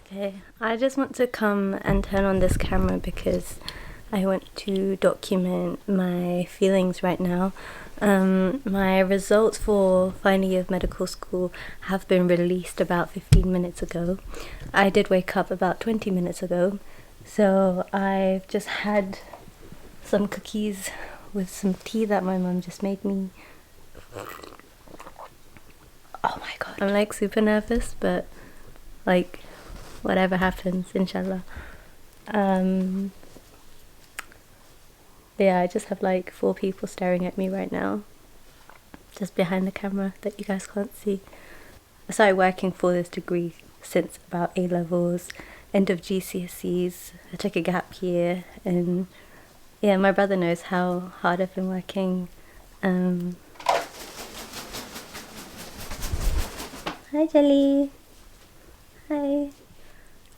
Okay, I just want to come and turn on this camera because I want to document my feelings right now. My results for final year of medical school have been released about 15 minutes ago. I did wake up about 20 minutes ago, so I've just had some cookies with some tea that my mum just made me. Oh my god, I'm like super nervous, but like whatever happens, inshallah. Yeah, I just have like 4 people staring at me right now, just behind the camera that you guys can't see. I started working for this degree since about A levels, end of GCSEs. I took a gap year, and yeah, my brother knows how hard I've been working. Hi, Jelly. Hi.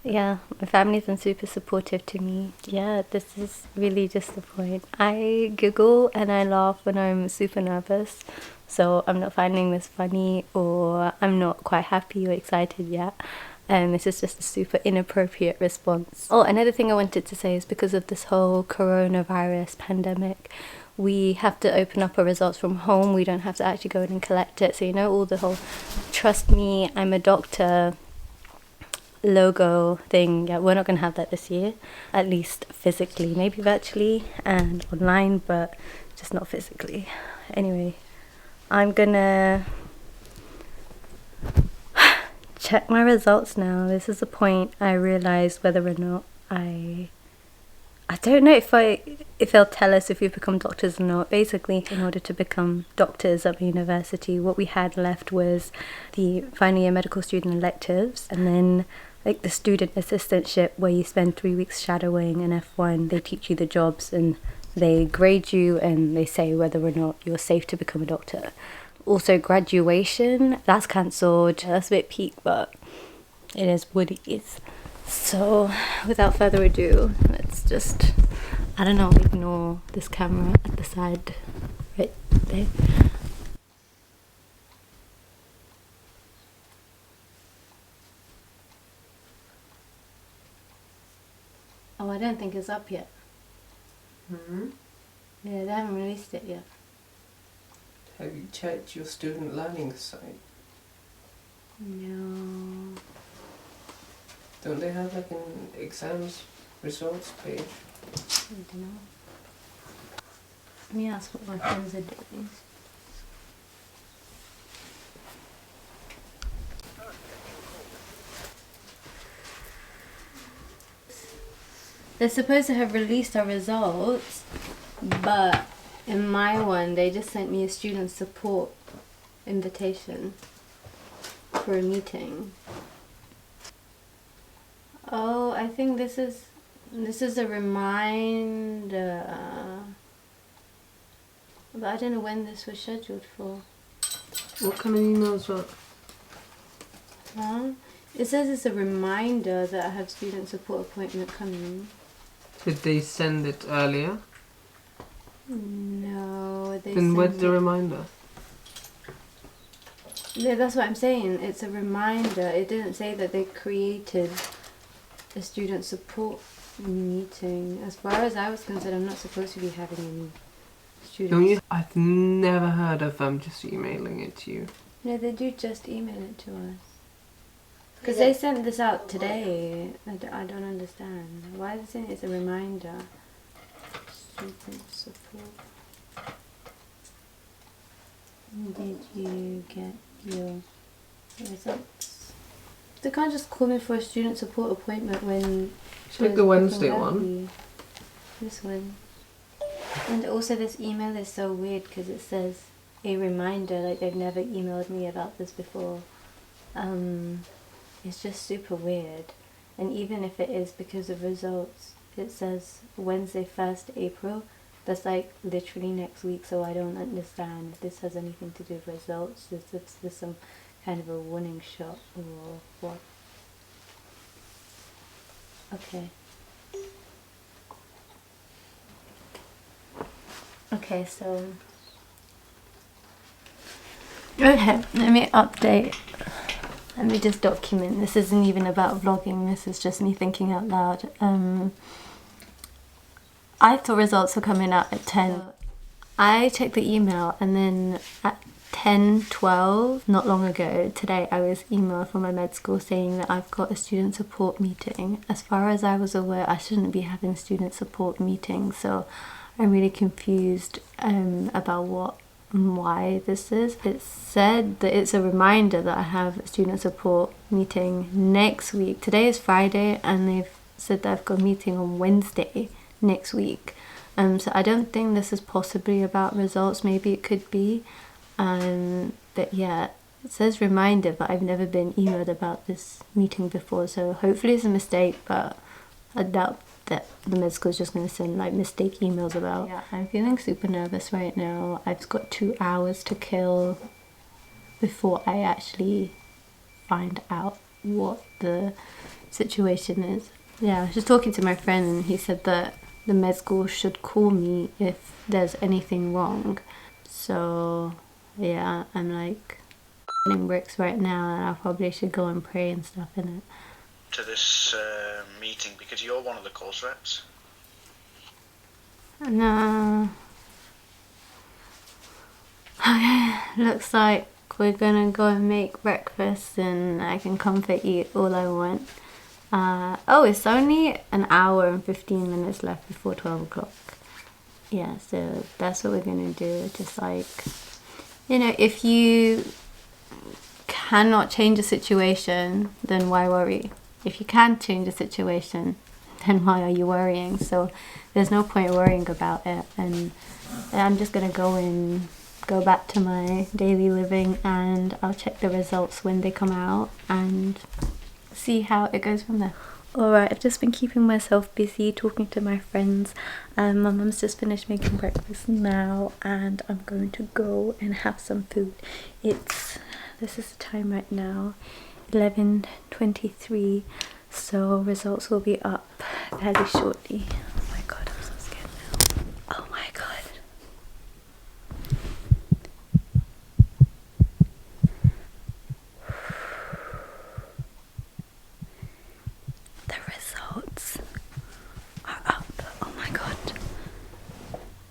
Yeah, my family's been super supportive to me. Yeah, this is really just the point. I giggle and I laugh when I'm super nervous, so I'm not finding this funny or I'm not quite happy or excited yet. This is just a super inappropriate response. Oh, another thing I wanted to say is because of this whole coronavirus pandemic, we have to open up our results from home. We don't have to actually go in and collect it. So, you know, all the whole trust me, I'm a doctor logo thing, yeah, we're not going to have that this year, at least physically, maybe virtually and online, but just not physically. Anyway, I'm gonna check my results now. This is the point I realize whether or not I don't know if they'll tell us if we become doctors or not. Basically, in order to become doctors at the university, what we had left was the final year medical student electives, and then like the student assistantship, where you spend 3 weeks shadowing an F1. They teach you the jobs and they grade you and they say whether or not you're safe to become a doctor. Also, graduation, that's cancelled. That's a bit peak, but it is what it is. So, without further ado, let's just, I don't know, ignore this camera at the side right there. Oh, I don't think it's up yet. Yeah, they haven't released it yet. Have you checked your student learning site? No. Don't they have like an exams results page? I don't know. Let me ask what my friends are doing. They're supposed to have released our results, but in my one, they just sent me a student support invitation for a meeting. Oh, I think this is a reminder. But I don't know when this was scheduled for. What kind of email is that? Huh? It says it's a reminder that I have student support appointment coming. Did they send it earlier? No, they Then sent where's the it. reminder? Yeah, that's what I'm saying. It's a reminder. It didn't say that they created a student support meeting. As far as I was concerned, I'm not supposed to be having any students. I've never heard of them just emailing it to you. No, they do just email it to us. Because they sent this out today. I don't understand. Why is it saying it's a reminder? Student support. Did you get your results? They can't just call me for a student support appointment when... Check the Wednesday one. This one. And also this email is so weird because it says a reminder, like they've never emailed me about this before. It's just super weird. And even if it is because of results, it says Wednesday 1st April. That's like literally next week, so I don't understand if this has anything to do with results. Is this some kind of a warning shot or what? Okay. Okay, so... Okay, let me update Let me just document. This isn't even about vlogging. This is just me thinking out loud. I thought results were coming out at 10. I checked the email and then at 10:12, not long ago, today, I was emailed from my med school saying that I've got a student support meeting. As far as I was aware, I shouldn't be having student support meetings, so I'm really confused about what and why this is. It said that it's a reminder that I have a student support meeting next week. Today is Friday and they've said that I've got a meeting on Wednesday next week. So I don't think this is possibly about results. Maybe it could be. But yeah, it says reminder, but I've never been emailed about this meeting before, so hopefully it's a mistake, but I doubt that the med school is just going to send like mistake emails about. Yeah, I'm feeling super nervous right now. I've got 2 hours to kill before I actually find out what the situation is. Yeah, I was just talking to my friend and he said that the med school should call me if there's anything wrong. So yeah, I'm like in bricks right now and I probably should go and pray and stuff in it. To this meeting because you're one of the course reps. No. Okay, looks like we're gonna go and make breakfast and I can comfort eat all I want. Oh, it's only an hour and 15 minutes left before 12 o'clock. Yeah, so that's what we're gonna do. Just like, you know, if you cannot change a situation, then why worry? If you can't change a situation, then why are you worrying? So there's no point worrying about it. And I'm just gonna go back to my daily living and I'll check the results when they come out and see how it goes from there. Alright, I've just been keeping myself busy talking to my friends. My mum's just finished making breakfast now and I'm going to go and have some food. This is the time right now, 11:23, so results will be up fairly shortly. Oh my god, I'm so scared now. Oh my god. The results are up. Oh my god.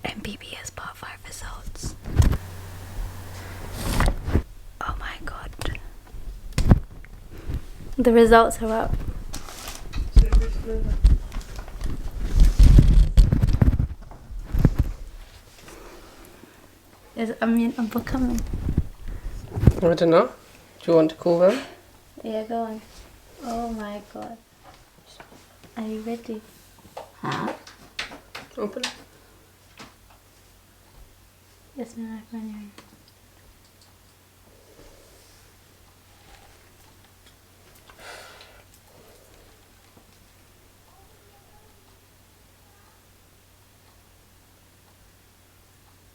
MBBS Part 5 results. Oh my god. The results are up. I'm becoming. I don't know. Do you want to call them? Yeah, go on. Oh my god. Are you ready? Huh? Open it. Yes, no, I'm ready.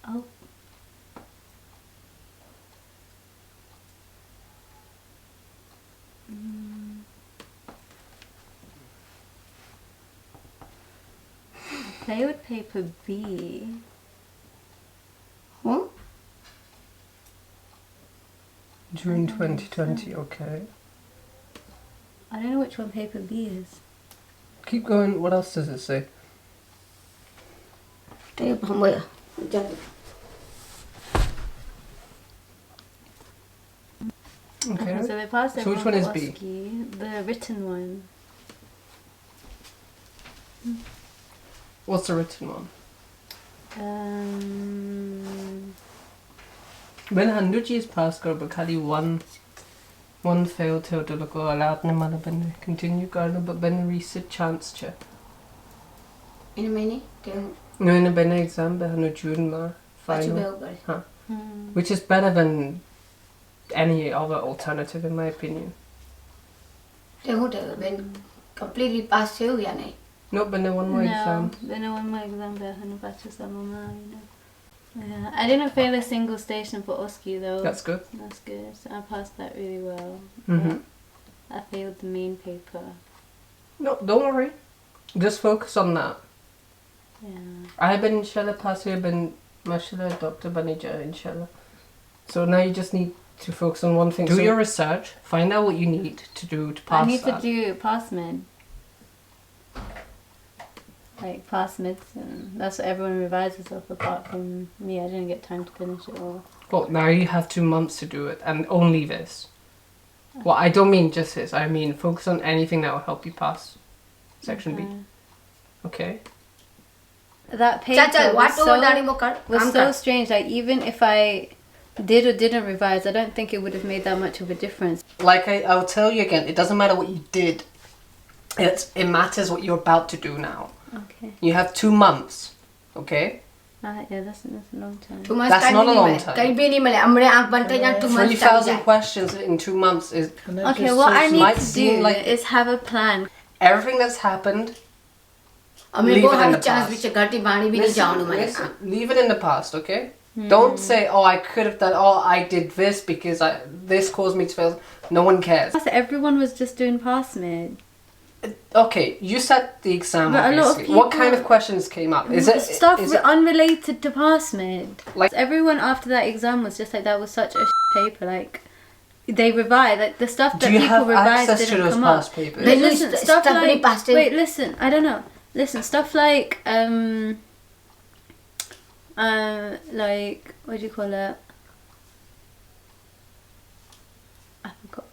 Oh. Play with paper B. Huh? June 2020, okay. I don't know which one paper B is. Keep going, what else does it say? Đây không mày à? Okay. So they passed So which one is B? Oski, the written one. What's the written one? When 100 years passed, Bakali one failed to do look allowed Namala Ben continue garden but Ben reset chance che. In many? No in a Ben exam behind June ma final. Huh. Which is better than any other alternative in my opinion. They would have been completely past you, yani. No, but no one more exam. No one more exam behind Yeah, I didn't fail a single station for Oski though. That's good. That's good. So I passed that really well. Mm-hmm. I failed the main paper. No, don't worry. Just focus on that. Yeah. I have been inshallah pass here been mashallah Dr. Banija inshallah. So now you just need to focus on one thing. Do your research. Find out what you need to do to pass. I need that. to do pass med. Like pass medicine. That's what everyone revises off apart from me. I didn't get time to finish it all. Well, now you have 2 months to do it, and only this. Well, I don't mean just this. I mean focus on anything that will help you pass section B. Okay. That paper was so strange. Like even if I did or didn't revise, I don't think it would have made that much of a difference. Like I'll tell you again, it doesn't matter what you did. It matters what you're about to do now. Okay. You have 2 months. Okay. Yeah, that's a long time. 2 months. That's not a long time. 3,000 questions in 2 months is Okay, what I need to do is have a plan. everything that's happened. Leave it in the past. Listen, leave it in the past, okay? Don't say, oh, I could have done, oh, I did this because this caused me to fail. No one cares. Everyone was just doing pass med. Okay, you set the exam, But a lot of obviously. What kind of questions came up? Is it stuff is it, unrelated to pass med? Like- everyone after that exam was just like, that was such a paper. Like they revised, like the stuff that do you people have revised access to didn't those come past up. papers? But listen, stuff like wait, listen, I don't know. Listen, stuff like what do you call it? I forgot.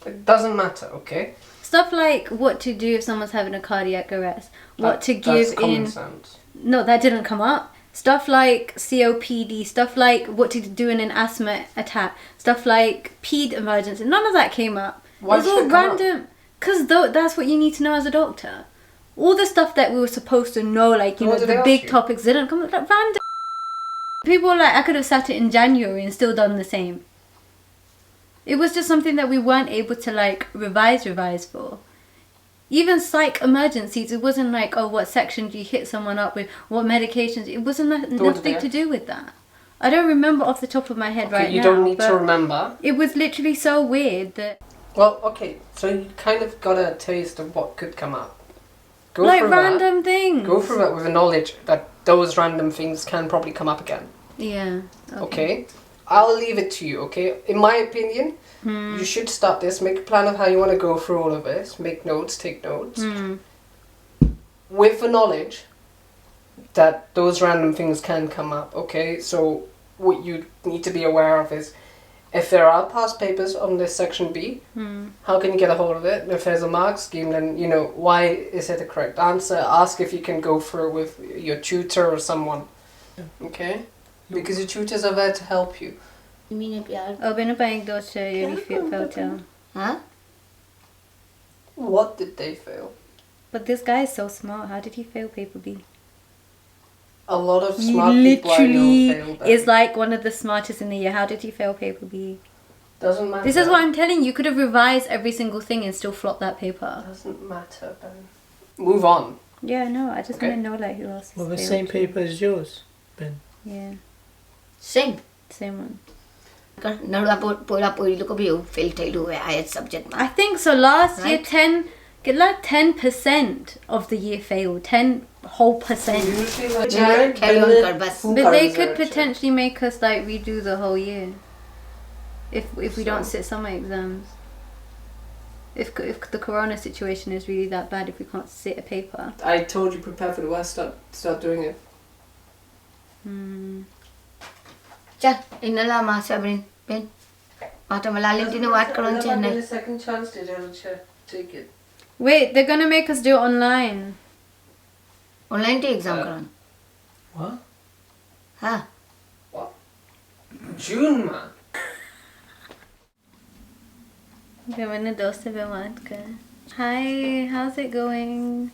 It doesn't matter, okay? Stuff like what to do if someone's having a cardiac arrest, what to give That's common in. sense. No, that didn't come up. Stuff like COPD, stuff like what to do in an asthma attack, stuff like ped emergency. None of that came up. Why it was all random. Because that's what you need to know as a doctor. All the stuff that we were supposed to know, like, you know, the big topics didn't come up. Like, random. People were like, I could have sat it in January and still done the same. It was just something that we weren't able to, like, revise for. Even psych emergencies, it wasn't like, oh, what section do you hit someone up with, what medications. It wasn't nothing to do with that. I don't remember off the top of my head right now. You don't need to remember. It was literally so weird that... Well, okay, so you kind of got a taste of what could come up. Go like through random things. Go through it with the knowledge that those random things can probably come up again. Yeah. Okay? I'll leave it to you, okay? In my opinion, you should start this, make a plan of how you want to go through all of this, make notes, take notes. With the knowledge that those random things can come up, okay? So what you need to be aware of is if there are past papers on this section B, how can you get a hold of it? If there's a mark scheme, then, you know, why is it the correct answer? Ask if you can go through with your tutor or someone, okay? Because your tutors are there to help you. Huh? What did they fail? But this guy is so smart. How did he fail paper B? A lot of He smart people I know literally failed is like one of the smartest in the year. How did he fail paper B? Doesn't matter. This is what I'm telling you. You could have revised every single thing and still flopped that paper. Doesn't matter, Ben. Move on. Yeah, no. I just want to know like who else. Well, the same paper as yours, Ben. Yeah. Same one. I I think so. Last year, 10% of the year failed. 10 whole percent. But they could potentially make us like redo the whole year if we don't sit summer exams. If the corona situation is really that bad, if we can't sit a paper. I told you prepare for the worst. Start doing it. Second chance to take it. Wait, they're gonna make us do it online. Online exam What? Huh? What? June, man. Hi, how's it going?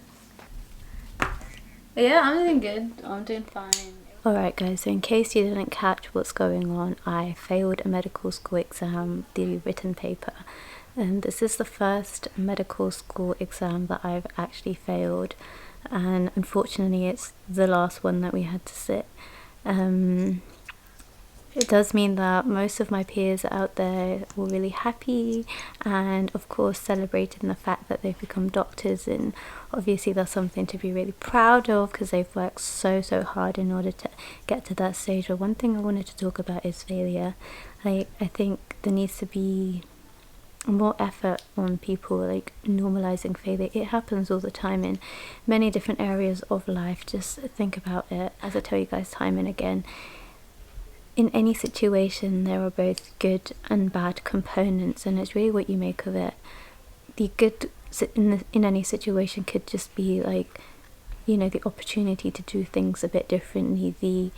Yeah, I'm doing good. I'm doing fine. Alright guys, so in case you didn't catch what's going on, I failed a medical school exam, the written paper. And this is the first medical school exam that I've actually failed. And unfortunately it's the last one that we had to sit. it does mean that most of my peers out there were really happy and of course celebrating the fact that they've become doctors, and obviously that's something to be really proud of because they've worked so hard in order to get to that stage. But one thing I wanted to talk about is failure. Like, I think there needs to be more effort on people like normalizing failure. It happens all the time in many different areas of life. Just think about it. As I tell you guys time and again, in any situation there are both good and bad components, and it's really what you make of it. The good in any situation could just be like, you know, the opportunity to do things a bit differently, the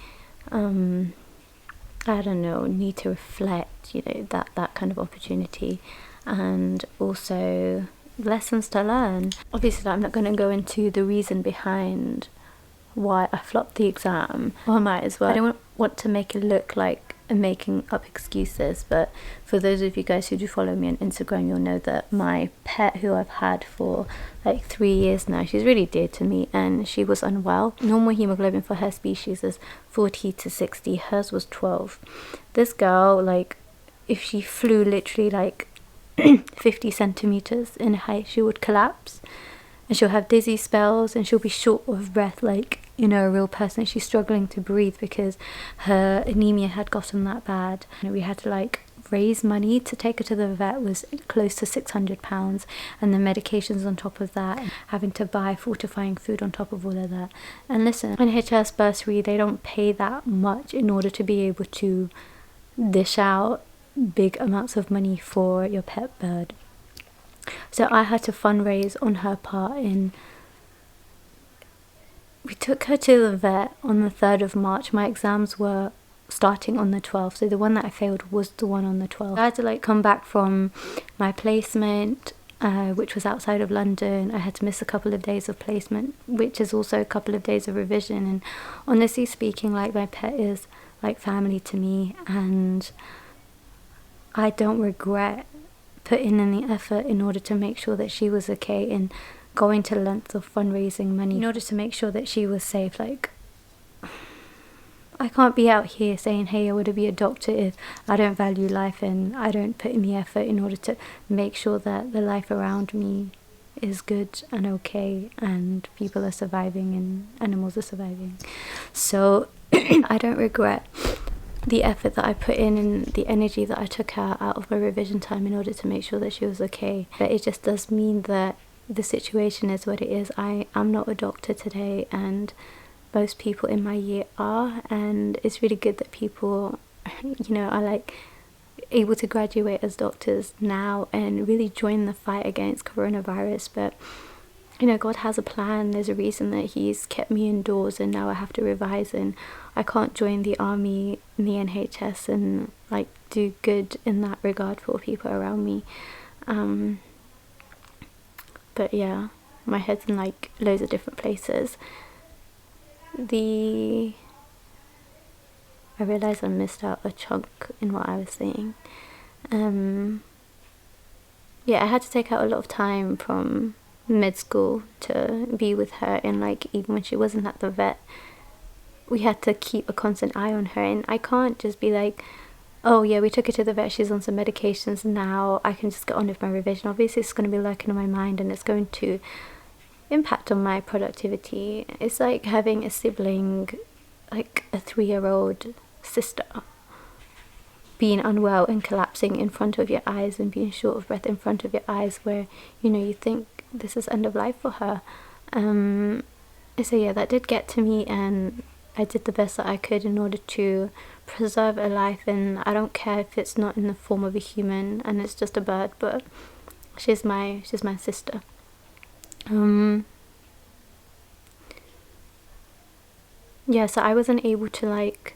I don't know, need to reflect, you know, that kind of opportunity, and also lessons to learn. Obviously I'm not going to go into the reason behind why I flopped the exam, or I might as well. I don't want to make it look like I'm making up excuses, but for those of you guys who do follow me on Instagram, you'll know that my pet, who I've had for like 3 years now, she's really dear to me, and she was unwell. Normal hemoglobin for her species is 40 to 60, hers was 12. This girl, like, if she flew literally like 50 centimeters in height, she would collapse, and she'll have dizzy spells, and she'll be short of breath, like, you know, a real person. She's struggling to breathe because her anemia had gotten that bad. And we had to like raise money to take her to the vet, was close to £600, and the medications on top of that, having to buy fortifying food on top of all of that. And listen, NHS bursary, they don't pay that much in order to be able to dish out big amounts of money for your pet bird. So I had to fundraise on her part. We took her to the vet on the 3rd of March. My exams were starting on the 12th, so the one that I failed was the one on the 12th. I had to like come back from my placement, which was outside of London. I had to miss a couple of days of placement, which is also a couple of days of revision. And honestly speaking, like, my pet is like family to me, and I don't regret putting in the effort in order to make sure that she was okay, and going to lengths of fundraising money in order to make sure that she was safe. Like, I can't be out here saying, hey, I want to be a doctor, if I don't value life and I don't put in the effort in order to make sure that the life around me is good and okay, and people are surviving and animals are surviving. So I don't regret the effort that I put in and the energy that I took out of my revision time in order to make sure that she was okay. But it just does mean that the situation is what it is. I am not a doctor today, and most people in my year are, and it's really good that people, you know, are like able to graduate as doctors now and really join the fight against coronavirus. But you know, God has a plan. There's a reason that He's kept me indoors, and now I have to revise, and I can't join the army and the NHS and like do good in that regard for people around me. But yeah, my head's in like loads of different places. I realised I missed out a chunk in what I was saying. Yeah, I had to take out a lot of time from med school to be with her, and like even when she wasn't at the vet, we had to keep a constant eye on her, and I can't just be like, oh yeah, we took her to the vet, she's on some medications now, I can just get on with my revision. Obviously it's going to be lurking in my mind, and it's going to impact on my productivity. It's like having a sibling, like a 3-year-old sister, being unwell and collapsing in front of your eyes and being short of breath in front of your eyes, where, you know, you think this is end of life for her. So yeah, that did get to me, and I did the best that I could in order to preserve a life. And I don't care if it's not in the form of a human and it's just a bird, but she's my sister. Yeah, so I wasn't able to like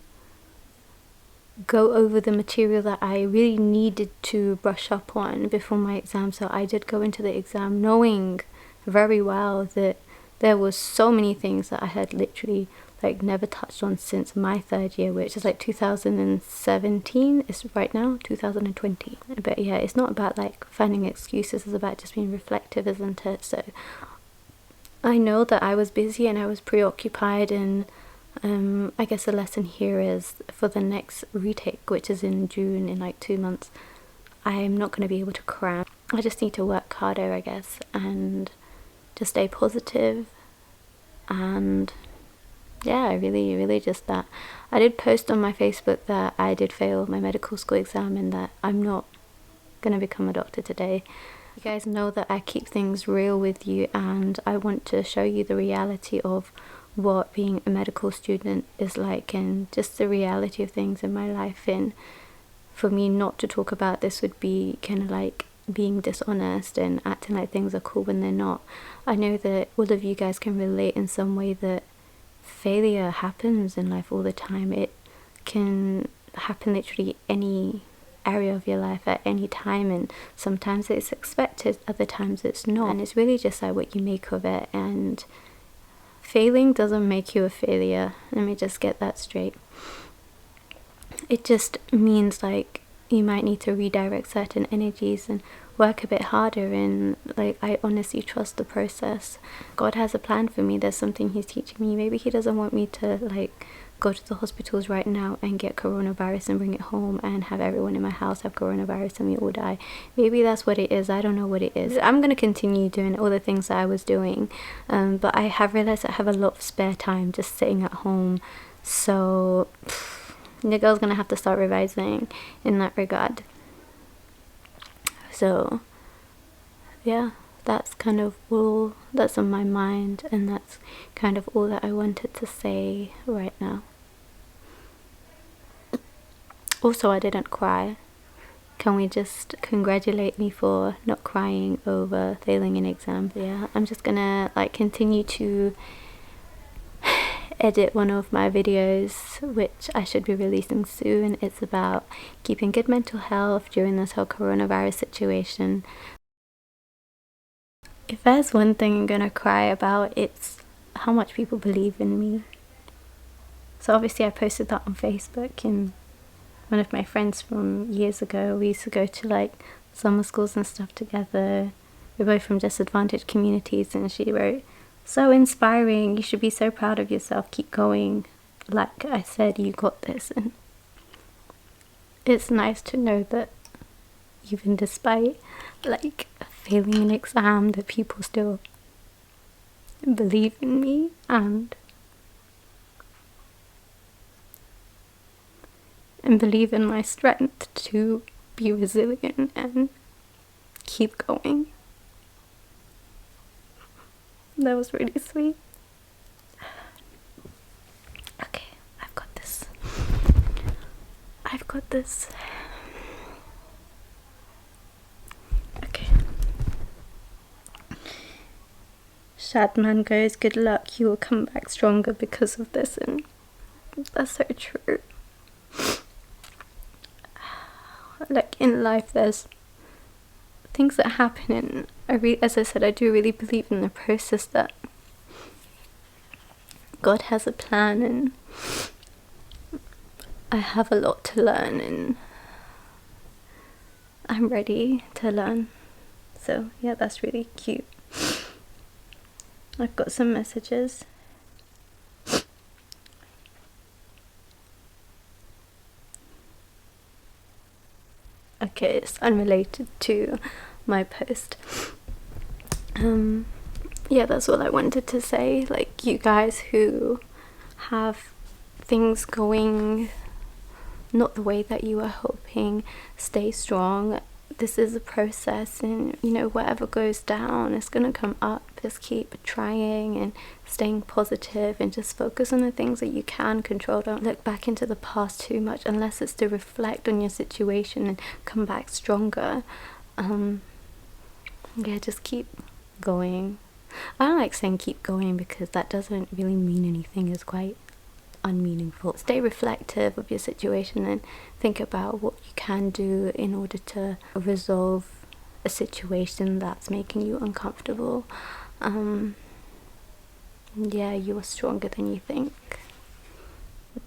go over the material that I really needed to brush up on before my exam. So I did go into the exam knowing very well that there was so many things that I had literally like never touched on since my 3rd year, which is like 2017. It's right now 2020. But yeah, it's not about like finding excuses, it's about just being reflective, isn't it? So I know that I was busy and I was preoccupied, and I guess the lesson here is for the next retake, which is in June, in like 2 months, I'm not going to be able to cram. I just need to work harder, I guess, and just stay positive. And yeah, really just that. I did post on my Facebook that I did fail my medical school exam and that I'm not going to become a doctor today. You guys know that I keep things real with you, and I want to show you the reality of what being a medical student is like, and just the reality of things in my life. And for me not to talk about this would be kind of like being dishonest and acting like things are cool when they're not. I know that all of you guys can relate in some way that failure happens in life all the time. It can happen literally any area of your life at any time, and sometimes it's expected, other times it's not, and it's really just like what you make of it. And failing doesn't make you a failure. Let me just get that straight. It just means like you might need to redirect certain energies and work a bit harder, and like I honestly trust the process. God has a plan for me. There's something he's teaching me. Maybe he doesn't want me to like go to the hospitals right now and get coronavirus and bring it home and have everyone in my house have coronavirus and we all die. Maybe that's what it is. I don't know what it is. I'm going to continue doing all the things that I was doing, but I have realized I have a lot of spare time just sitting at home. So the girl's going to have to start revising in that regard. So yeah, that's kind of all that's on my mind, and that's kind of all that I wanted to say right now. Also, I didn't cry. Can we just congratulate me for not crying over failing an exam? Yeah, I'm just gonna like continue to edit one of my videos, which I should be releasing soon. It's about keeping good mental health during this whole coronavirus situation. If there's one thing I'm gonna cry about, it's how much people believe in me. So obviously I posted that on Facebook, and one of my friends from years ago, we used to go to like summer schools and stuff together. We're both from disadvantaged communities, and she wrote, "So inspiring, you should be so proud of yourself, keep going. Like I said, you got this." And it's nice to know that even despite like failing an exam, that people still believe in me and believe in my strength to be resilient and keep going. That was really sweet. Okay, I've got this. Okay. Shadman goes, "Good luck, you will come back stronger because of this." And that's so true. Like in life, there's things that happen, and as I said, I do really believe in the process, that God has a plan, and I have a lot to learn, and I'm ready to learn. So yeah, that's really cute. I've got some messages. Okay, it's unrelated to my post. Yeah, that's all I wanted to say. Like, you guys who have things going not the way that you were hoping, stay strong. This is a process, and you know, whatever goes down, it's gonna come up. Just keep trying and staying positive, and just focus on the things that you can control. Don't look back into the past too much, unless it's to reflect on your situation and come back stronger. Yeah, just keep going. I don't like saying keep going because that doesn't really mean anything. It's quite unmeaningful. Stay reflective of your situation and think about what you can do in order to resolve a situation that's making you uncomfortable. Yeah, you are stronger than you think.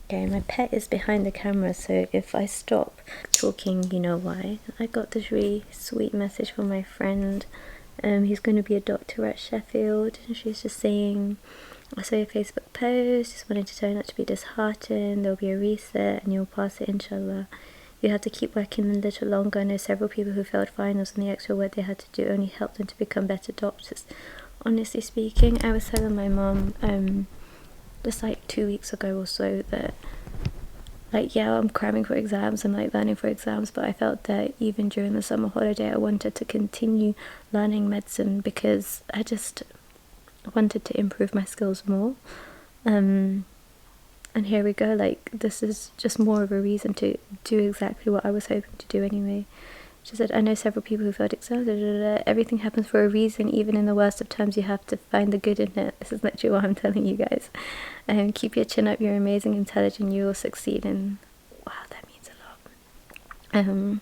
Okay, my pet is behind the camera, so if I stop talking, you know why. I got this really sweet message from my friend. He's going to be a doctor at Sheffield, and she's just saying I saw your Facebook post, just wanted to tell you not to be disheartened. There'll be a reset and you'll pass it, inshallah. You have to keep working a little longer. I know several people who failed finals, and the extra work they had to do only helped them to become better doctors. Honestly speaking, I was telling my mom just like 2 weeks ago or so that, like, yeah, I'm cramming for exams and like learning for exams, but I felt that even during the summer holiday I wanted to continue learning medicine because I just wanted to improve my skills more. And here we go, like, this is just more of a reason to do exactly what I was hoping to do anyway. She said, I know several people who failed exams, everything happens for a reason. Even in the worst of times, you have to find the good in it. This is literally what I'm telling you guys. Keep your chin up, you're amazing, intelligent, you will succeed. And wow, that means a lot.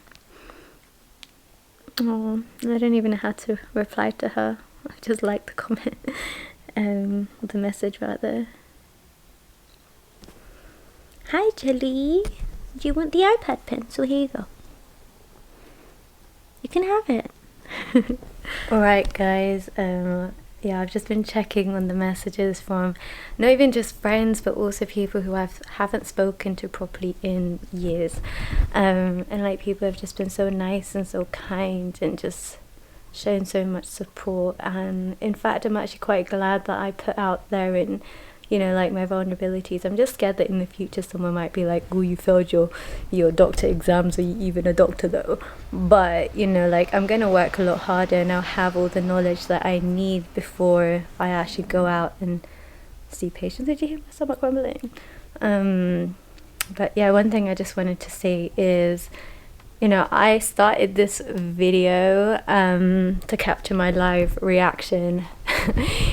Oh, I don't even know how to reply to her. I just liked the comment, the message rather. Hi Jelly, do you want the iPad pencil? Here you go. You can have it. Alright guys, yeah, I've just been checking on the messages from not even just friends but also people who I haven't spoken to properly in years. And like, people have just been so nice and so kind and just shown so much support. And in fact, I'm actually quite glad that I put out there in, you know, like, my vulnerabilities. I'm just scared that in the future someone might be like, oh, you failed your doctor exams, are you even a doctor though? But, you know, like, I'm gonna work a lot harder and I'll have all the knowledge that I need before I actually go out and see patients. Did you hear my stomach grumbling? But yeah, one thing I just wanted to say is, you know, I started this video to capture my live reaction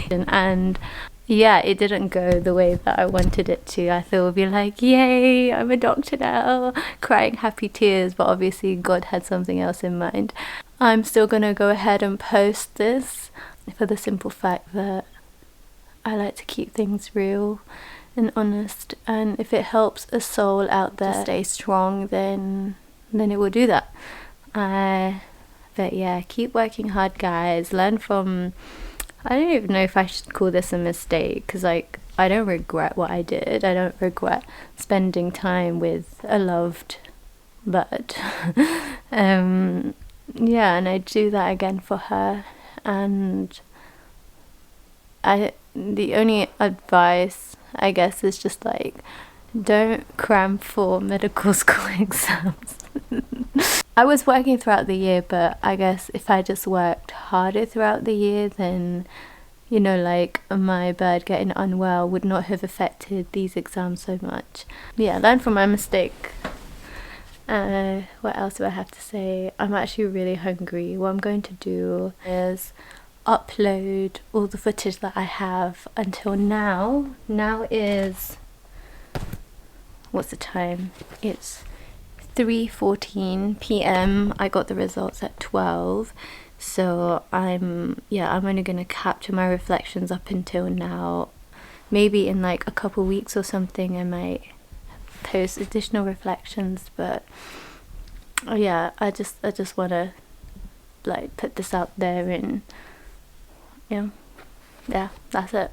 and yeah, it didn't go the way that I wanted it to. I thought it would be like, yay, I'm a doctor now, crying happy tears, but obviously God had something else in mind. I'm still gonna go ahead and post this for the simple fact that I like to keep things real and honest, and if it helps a soul out there to stay strong, then it will do that. But yeah, keep working hard guys, learn from, I don't even know if I should call this a mistake, because like, I don't regret what I did. I don't regret spending time with a loved bird. Yeah, and I'd do that again for her. And the only advice, I guess, is just like, don't cram for medical school exams. I was working throughout the year, but I guess if I just worked harder throughout the year, then, you know, like, my bird getting unwell would not have affected these exams so much. Yeah, learn from my mistake. What else do I have to say? I'm actually really hungry. What I'm going to do is upload all the footage that I have until now. Now is, what's the time? It's 3:14 p.m. I got the results at 12, so I'm only gonna capture my reflections up until now. Maybe in like a couple weeks or something I might post additional reflections, but yeah, I just want to like put this out there, and yeah, that's it.